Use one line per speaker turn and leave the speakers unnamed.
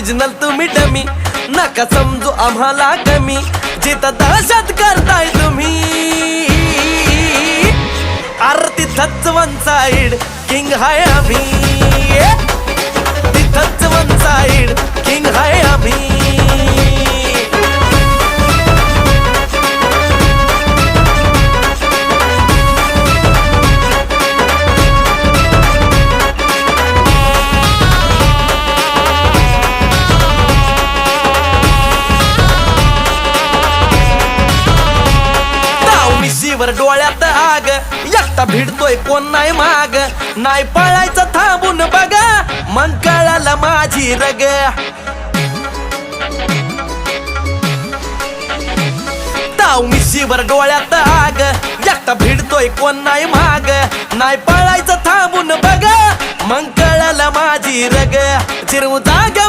Original तुम्ही dummy, नका समजू आम्हाला कमी, जिथं दहशत करताय तुम्ही. अरे तिथंच वन साइड किंग हाय आम्ही, तिथंच वन साइड किंग हाय आम्ही. वर डोळ्यात आग, एकटा भिडतोय कोण नाही माग, नाही पळायचं थांबून बघा, मग कळालं माझी रग. ताव मिशीवर डोळ्यात आग, एकटा भिडतोय कोण नाही माग, नाही पळायचं थांबून बघा, मग कळालं माझी रग. चिरवू जागा